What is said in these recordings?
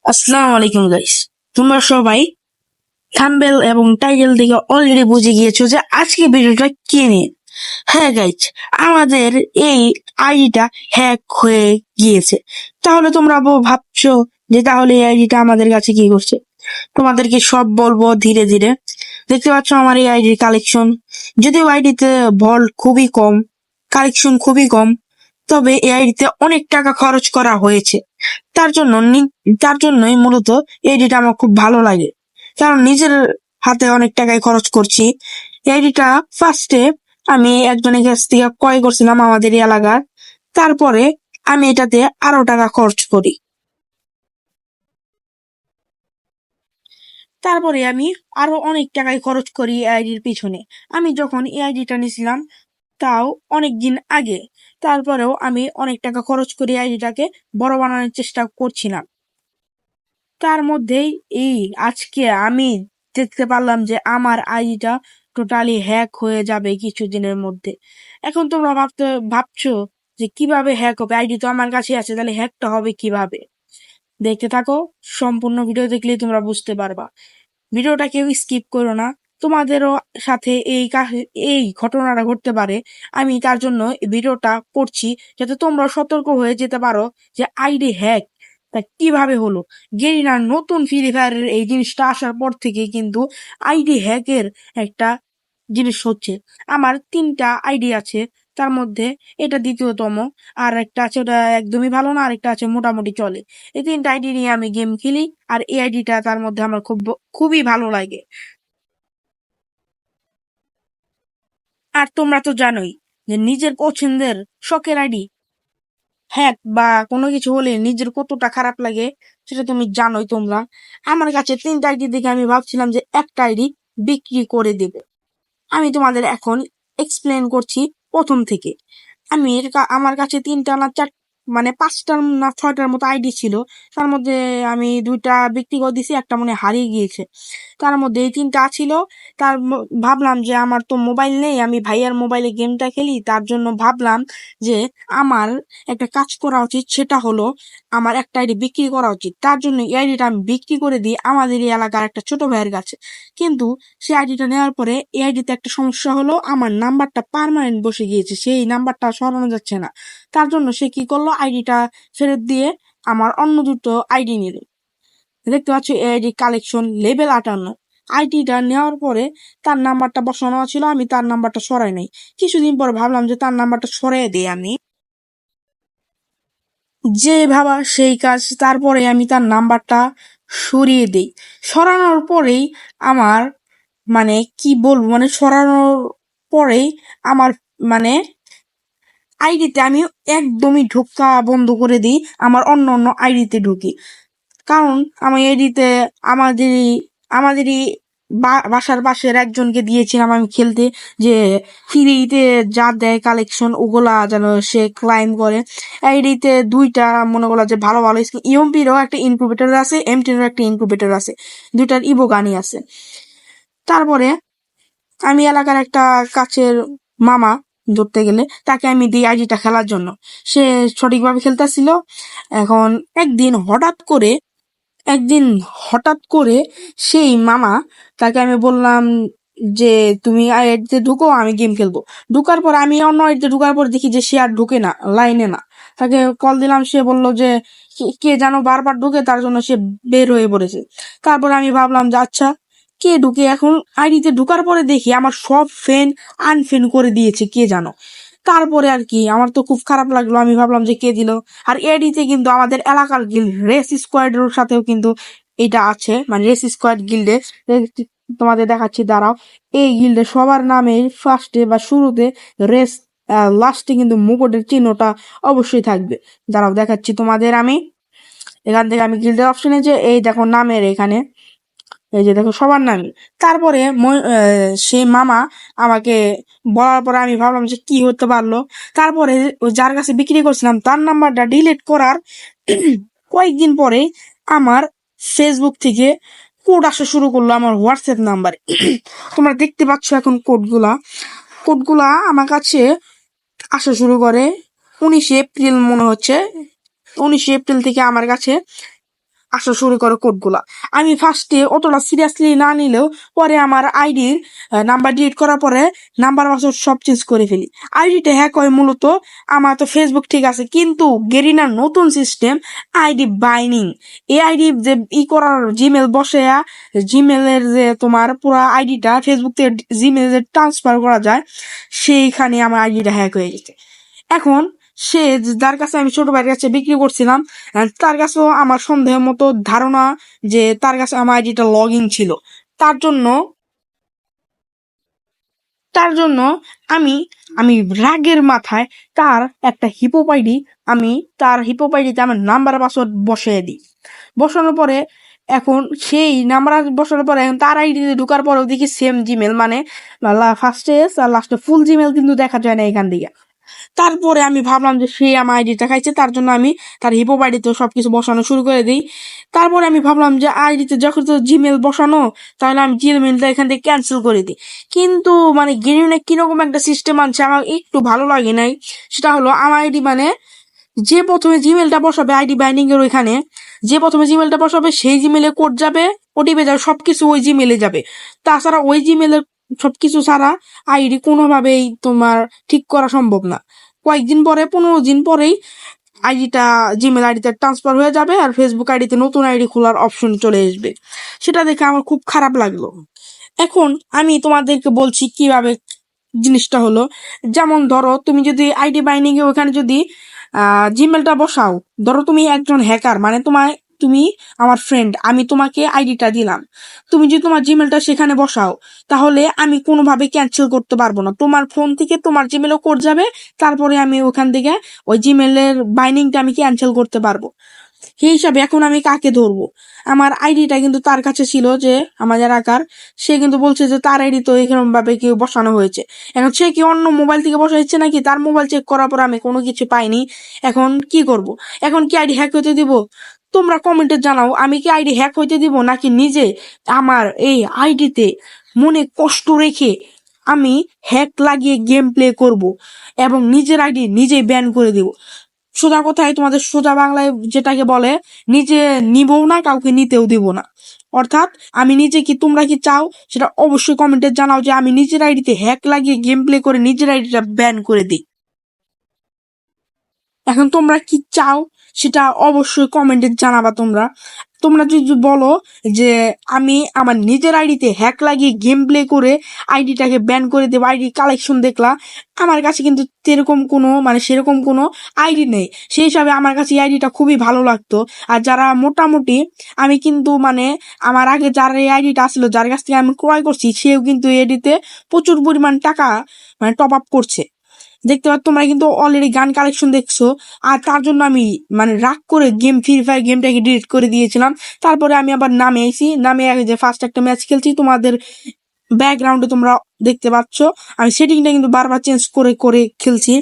আসসালামু আলাইকুম গাইস। তোমরা সবাই থাম্বনেল এবং টাইটেল দেখে অলরেডি বুঝে গিয়েছো যে আজকে ভিডিওটা কি নিয়ে। হ্যাঁ গাইস, আমাদের এই আইডিটা হ্যাক হয়ে গিয়েছে। তাহলে তোমরা ভাবছো যে তাহলে এই আইডিটা আমাদের কাছে কি করছে। তোমাদেরকে সব বলবো ধীরে ধীরে। দেখতে পাচ্ছ আমার এই আইডির কালেকশন। যদিও আইডিতে ভল্ট খুবই কম, কালেকশন খুবই কম, তবে এই আইডিতে অনেক টাকা খরচ করা হয়েছে। তার জন্যই মূলত এই আইডিটা আমার খুব ভালো লাগে, কারণ নিজের হাতে অনেক টাকায় খরচ করছি। এই আইডিটা ফার্স্টে আমি একজনের কাছ থেকে ক্রয় করছিলাম আমাদের এই এলাকার। তারপরে আমি এটাতে আরো টাকা খরচ করি। তারপরে আমি আরো অনেক টাকায় খরচ করি এই আইডির পিছনে। আমি যখন এই আইডিটা নিয়েছিলাম তাও অনেক দিন আগে, তারপরেও আমি অনেক টাকা খরচ করে আইডিটাকে বড় বানানোর চেষ্টা করছিলাম। তার মধ্যেই এই আজকে আমি দেখতে পারলাম যে আমার আইডিটা টোটালি হ্যাক হয়ে যাবে কিছুদিনের মধ্যে। এখন তোমরা ভাবছো যে কিভাবে হ্যাক হবে, আইডি তো আমার কাছে আছে, তাহলে হ্যাকটা হবে কিভাবে। দেখতে থাকো, সম্পূর্ণ ভিডিও দেখলেই তোমরা বুঝতে পারবা। ভিডিওটা কেউ স্কিপ করো না। তোমাদেরও সাথে এই ঘটনাটা ঘটতে পারে। আমি তার জন্য এই ভিডিওটা করছি, যাতে তোমরা সতর্ক হয়ে যেতে পারো যে আইডি হ্যাক তা কিভাবে হলো। গেরিনার নতুন ফ্রি ফায়ারের এই জিনিসটা আসার পর থেকে কিন্তু আইডি হ্যাকের একটা জিনিস হচ্ছে। আমার 3টা আইডি আছে, তার মধ্যে এটা দ্বিতীয়তম। আর একটা আছে ওটা একদমই ভালো না, আর একটা আছে মোটামুটি চলে। এই 3টা আইডি নিয়ে আমি গেম খেলি, আর এই আইডিটা তার মধ্যে আমার খুবই ভালো লাগে। আর তোমরা তো জানোই যে নিজের পছন্দের শখের আইডি হ্যাক বা কোনো কিছু হলে নিজের কতটা খারাপ লাগে, সেটা তুমি জানোই তোমরা। আমার কাছে 3টা আইডি দেখে আমি ভাবছিলাম যে একটা আইডি বিক্রি করে দেবে। আমি তোমাদের এখন এক্সপ্লেন করছি প্রথম থেকে। আমার কাছে 3টা না মানে 5টা না 6টার মতো আইডি ছিল। তার মধ্যে আমি 2টা বিক্রি করে দিছি, একটা মনে হয় হারিয়ে গিয়েছে। তার মধ্যে এই 3টা ছিল। ভাবলাম যে আমার তো মোবাইল নেই, আমি ভাইয়ার মোবাইলে গেমটা খেলি, তার জন্য ভাবলাম যে আমার একটা কাজ করা উচিত, সেটা হলো আমার একটা আইডি বিক্রি করা উচিত। তার জন্য এই আইডিটা আমি বিক্রি করে দিই আমাদের এই এলাকার একটা ছোট ভাইয়ের কাছে। কিন্তু সেই আইডিটা নেওয়ার পরে এই আইডিতে একটা সমস্যা হলো, আমার নাম্বারটা পার্মানেন্ট বসে গিয়েছে, সেই নাম্বারটা সরানো যাচ্ছে না। তার জন্য সে কি করলো, আইডিটা ফেরত দিয়ে আমার অন্য দুটো আইডি নিল। দেখতে পাচ্ছ এই আইডি কালেকশন লেভেল 58। আইডিটা নেওয়ার পরে তার নাম্বারটা বসানো ছিল, আমি তার নাম্বারটা সরাই নাই। কিছুদিন পর ভাবলাম যে তার নাম্বারটা সরিয়ে দিই আমি। যে ভাবা সেই কাজ, তারপরে আমি তার নাম্বারটা সরিয়ে দিই। সরানোর পরেই আমার মানে কি বলবো, মানে সরানোর পরেই আমার মানে আইডিতে আমি একদমই ঢোকা বন্ধ করে দিই, আমার অন্য অন্য আইডিতে ঢুকি। কারণ আমি আইডিতে আমাদেরই আমাদেরই বাসার পাশের একজনকে দিয়েছিলাম আমি খেলতে, যে ফ্রিতে যা দেয় কালেকশন ওগুলা যেন সে ক্লাইম করে। আইডিতে 2টা মনে করলো যে ভালো ভালো স্কিন, ইএমপিরও একটা ইনকুবেটর আছে, এমটিরও একটা ইনকুবেটর আছে, 2টার ইভো গানি আছে। তারপরে আমি এলাকার একটা কাছের মামা, ধরতে গেলে তাকে আমি দিই আইডিটা খেলার জন্য। সে সঠিকভাবে খেলতেছিল। এখন একদিন হঠাৎ করে সেই মামা, তাকে আমি বললাম যে তুমি আইডিতে ঢুকো, আমি গেম খেলবো। ঢুকার পর আমি অন্য আইডিতে ঢুকার পর দেখি যে সে আর ঢুকে না, লাইনে না। তাকে কল দিলাম, সে বললো যে কে যেন বারবার ঢুকে, তার জন্য সে বের হয়ে পড়েছে। তারপরে আমি ভাবলাম যে আচ্ছা, কে ঢুকে। এখন আইডিতে ঢুকার পরে দেখি আমার সব ফ্রেন্ড আনফ্রেন্ড করে দিয়েছে কে জানো। তারপরে আর কি আমার তো খুব খারাপ লাগলো, আমি ভাবলাম যে কে দিল। আর এডিতে কিন্তু আমাদের এলাকার গিল্ড রেস স্কোয়াডের সাথেও কিন্তু এটা আছে, মানে রেস স্কোয়াড গিল্ডে তোমাদের দেখাচ্ছি, দাঁড়াও। এই গিল্ডে সবার নামে ফার্স্টে বা শুরুতে রেস, লাস্টে কিন্তু মুকুটের চিহ্নটা অবশ্যই থাকবে। দাঁড়াও দেখাচ্ছি তোমাদের আমি। এখান থেকে আমি গিল্ডের অপশনে, যে এই দেখো নামের এখানে, এই যে দেখো সবার নামই। তারপরে সে মামা আমাকে বলার পরে আমি ভাবলাম যে কি হতে পারলো। তারপরে ওই যার কাছে বিক্রি করছিলাম তার নাম্বারটা ডিলিট করার কয়েকদিন পরে আমার ফেসবুক থেকে কোড আসা শুরু করলো আমার হোয়াটসঅ্যাপ নাম্বারে। তোমরা দেখতে পাচ্ছ এখন কোডগুলা আমার কাছে আসা শুরু করে 19শে এপ্রিল মনে হচ্ছে। 19শে এপ্রিল থেকে আমার কাছে আসা শুরু করে কোডগুলা। আমি ফার্স্টে অতটা সিরিয়াসলি না নিলেও পরে আমার আইডির নাম্বার ডিলিট করার পরে নাম্বার পাসওয়ার্ড সব চেঞ্জ করে ফেলি। আইডিটা হ্যাক হয় মূলত, আমার তো ফেসবুক ঠিক আছে কিন্তু গেরিনার নতুন সিস্টেম আইডি বাইনিং, এই আইডি যে করার জিমেল বসে, জিমেলের যে তোমার পুরো আইডিটা ফেসবুক থেকে জিমেল যে ট্রান্সফার করা যায়, সেইখানে আমার আইডিটা হ্যাক হয়ে গেছে। এখন সে যার কাছে আমি ছোট ভাইয়ের কাছে বিক্রি করছিলাম, তার কাছেও আমার সন্দেহ মতো ধারণা যে তার কাছে আমার আইডিটা লগ ইন ছিল। তার জন্য তার জন্য আমি আমি রাগের মাথায় তার একটা হিপোপ আইডি, আমি তার হিপোপ আইডিতে আমার নাম্বার পাসওয়ার্ড বসিয়ে দিই। বসানোর পরে এখন সেই নাম্বার বসানোর পরে এখন তার আইডিতে ঢোকার পরেও দেখি সেম জিমেল, মানে ফার্স্টে এস আর লাস্টে ফুল জিমেল কিন্তু দেখা যায় না এখান থেকে। তারপরে আমি ভাবলাম যে সে আমার আইডিটা খাইছে, তার জন্য আমি তার হিপো আইডিতে সবকিছু বসানো শুরু করে দিই। তারপরে আমি ভাবলাম যে আইডিতে যখন তো জিমেল বসানো, তাহলে আমি জিমেলটা এখান থেকে ক্যান্সেল করে দিই। কিন্তু মানে গেরিনে কিরকম একটা সিস্টেম আনছে আমার একটু ভালো লাগে নাই। সেটা হলো আমার আইডি মানে যে প্রথমে জিমেলটা বসাবে আইডি বাইন্ডিং এর ওইখানে, যে প্রথমে জিমেলটা বসাবে সেই জিমেলে কোড যাবে, ওটিপি যাবে, সবকিছু ওই জিমেলে যাবে। তাছাড়া ওই জিমেলের সবকিছু ছাড়া আইডি কোনোভাবেই তোমার ঠিক করা সম্ভব না। কয়েকদিন পরে 15 দিন পরেই আইডিটা জিমেল আইডিতে ট্রান্সফার হয়ে যাবে আর ফেসবুক আইডিতে নতুন আইডি খোলার অপশন চলে আসবে। সেটা দেখে আমার খুব খারাপ লাগলো। এখন আমি তোমাদেরকে বলছি কিভাবে জিনিসটা হলো। যেমন ধরো তুমি যদি আইডি বাইন্ডিং এ ওখানে যদি জিমেলটা বসাও, ধরো তুমি একজন হ্যাকার, মানে তুমি আমার ফ্রেন্ড, আমি তোমাকে আইডিটা দিলাম, তুমি যদি তোমার জিমেলটা সেখানে বসাও, তাহলে আমি কোনোভাবে ক্যান্সেল করতে পারবো না। তোমার ফোন থেকে তোমার জিমেলও কোড যাবে, তারপরে আমি ওখান থেকে ওই জিমেলের বাইন্ডিংটা আমি ক্যান্সেল করতে পারবো। সেই হিসাবে এখন আমি কাকে ধরবো? আমার আইডিটা কিন্তু তার কাছে ছিল, যে আমাদের আকার, সে কিন্তু বলছে যে তার আইডি তো এরকম ভাবে কেউ বসানো হয়েছে। এখন সে কি অন্য মোবাইল থেকে বসাইছে নাকি? তার মোবাইল চেক করার পর আমি কোনো কিছু পাইনি। এখন কি করব? এখন কি আইডি হ্যাক হইতে দিব? তোমরা কমেন্টে জানাও, আমি কি আইডি হ্যাক হইতে দিব নাকি নিজে আমার এই আইডিতে মনে কষ্ট রেখে আমি হ্যাক লাগিয়ে গেম প্লে করব এবং নিজের আইডি নিজেই ব্যান করে দিব। সোজা কথায় তোমাদের সোজা বাংলায় যেটাকে বলে, নিজে নিবও না, কাউকে নিতেও দিব না। অর্থাৎ আমি নিজে কি, তোমরা কি চাও সেটা অবশ্যই কমেন্টে জানাও যে আমি নিজের আইডিতে হ্যাক লাগিয়ে গেম প্লে করে নিজের আইডিটা ব্যান করে দিই। এখন তোমরা কি চাও সেটা অবশ্যই কমেন্টে জানাবা। তোমরা তোমরা যদি বলো যে আমি আমার নিজের আইডিতে হ্যাক লাগিয়ে গেম প্লে করে আইডিটাকে ব্যান করে দেবো, আইডি কালেকশন দেখলা, আমার কাছে কিন্তু সেরকম কোনো আইডি নেই। সেই হিসাবে আমার কাছে এই আইডিটা খুবই ভালো লাগতো। আর যারা মোটামুটি, আমি কিন্তু মানে আমার আগে যার এই আইডিটা আসলো, যার কাছ থেকে আমি ক্রয় করছি, সেও কিন্তু এই আইডিতে প্রচুর পরিমাণ টাকা মানে টপ আপ করছে। দেখতে পাচ্ছ তোমরা কিন্তু অলরেডি গান কালেকশন দেখছো। আর তার জন্য আমি মানে রাগ করে ফ্রি ফায়ার গেমটাকে ডিলিট করে দিয়েছিলাম। তারপরে আমি আবার নামে এসেছি, নামে যে ফার্স্ট একটা ম্যাচ খেলছি, তোমাদের ব্যাকগ্রাউন্ডে তোমরা দেখতে পাচ্ছ আমি সেটিংটা কিন্তু বারবার চেঞ্জ করে করে খেলছি।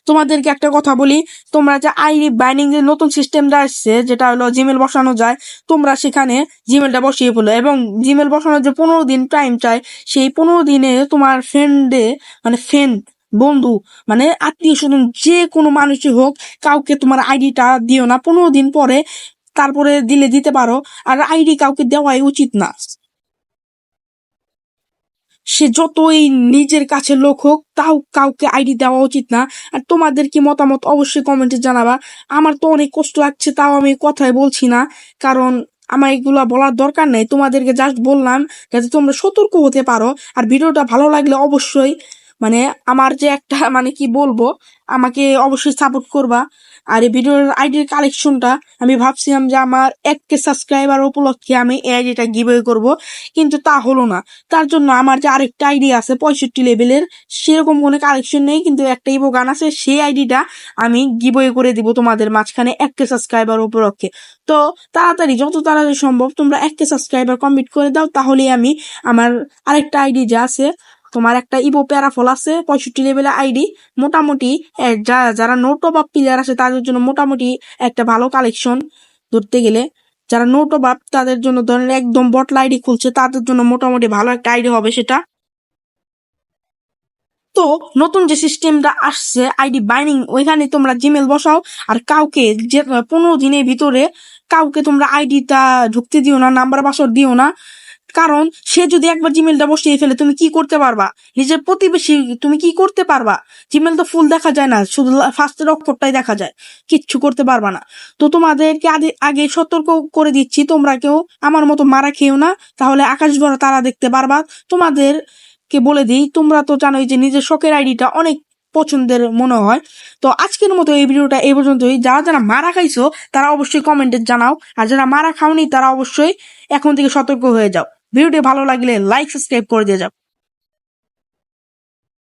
তোমাদেরকে একটা কথা বলি, তোমরা যে আইডি বাইন্ডিং যে নতুন সিস্টেমটা আসছে, যেটা হলো জিমেল বসানো যায়, তোমরা সেখানে জিমেলটা বসিয়ে ফেলো এবং জিমেল বসানোর যে 15 দিন টাইম চাই, সেই 15 দিনে তোমার ফ্রেন্ড বন্ধু মানে আত্মীয় স্বজন যে কোনো মানুষই হোক, কাউকে তোমার আইডিটা দিও না 15 দিন পরে। তারপরে দিলে দিতে পারো, আর আইডি কাউকে দেওয়াই উচিত না। সে যতই নিজের কাছে লোক হোক, তাও কাউকে আইডি দেওয়া উচিত না। আর তোমাদের কি মতামত অবশ্যই কমেন্টে জানাবা। আমার তো অনেক কষ্ট লাগছে, তাও আমি কথাই বলছি না, কারণ আমার এগুলা বলার দরকার নেই। তোমাদেরকে জাস্ট বললাম যাতে তোমরা সতর্ক হতে পারো। আর ভিডিওটা ভালো লাগলে অবশ্যই মানে আমার যে একটা মানে কি বলবো, আমাকে অবশ্যই সাপোর্ট করবা। আর এই ভিডিওর আইডির কালেকশনটা আমি ভাবছিলাম যে আমার 1K সাবস্ক্রাইবার উপলক্ষে আমি এই আইডিটা গিভওয়ে করব, কিন্তু তা হলো না। তার জন্য আমার যে আরেকটা আইডি আছে 65 লেভেলের, সেরকম কোনো কালেকশন নেই, কিন্তু একটা ইভো গান আছে, সেই আইডিটা আমি গিভওয়ে করে দিব তোমাদের মাঝখানে 1K সাবস্ক্রাইবার উপলক্ষে। তো তাড়াতাড়ি, যত তাড়াতাড়ি সম্ভব তোমরা 1K সাবস্ক্রাইবার কমপ্লিট করে দাও, তাহলেই আমি আমার আরেকটা আইডি যে আছে, তোমার একটা ইভো প্যারাফল আছে 65 লেভেলের আইডি, মোটামুটি যারা নো টপ আপ প্লেয়ার আছে তাদের জন্য মোটামুটি একটা ভালো কালেকশন। ধরতে গেলে যারা নো টপ আপ তাদের জন্য, ধরেন একদম বটলা আইডি খুলছে, তাদের জন্য মোটামুটি ভালো একটা আইডি হবে সেটা। তো নতুন যে সিস্টেমটা আসছে আইডি বাইন্ডিং, ওইখানে তোমরা জিমেল বসাও আর কাউকে যে 15 দিনের ভিতরে কাউকে তোমরা আইডিটা ঢুকতে দিও না, নাম্বার পাসওয়ার্ড দিও না। কারণ সে যদি একবার জিমেলটা বসিয়ে ফেলে তুমি কি করতে পারবা? নিজের প্রতিবেশী তুমি কি করতে পারবা? জিমেল তো ফুল দেখা যায় না, শুধু ফার্স্টের অক্ষরটাই দেখা যায়, কিচ্ছু করতে পারবা না। তো তোমাদেরকে আগে সতর্ক করে দিচ্ছি, তোমরা কেউ আমার মতো মারা খেও না, তাহলে আকাশ ভরা তারা দেখতে পারবা। তোমাদেরকে বলে দিই, তোমরা তো জানোই যে নিজের শখের আইডিটা অনেক পছন্দের মনে হয়। তো আজকের মতো এই ভিডিওটা এই পর্যন্তই। যারা যারা মারা খাইছো তারা অবশ্যই কমেন্টে জানাও, আর যারা মারা খাওনি তারা অবশ্যই এখন থেকে সতর্ক হয়ে যাও। ভিডিওটি ভালো লাগলে লাইক সাবস্ক্রাইব করে দিয়ে যাও।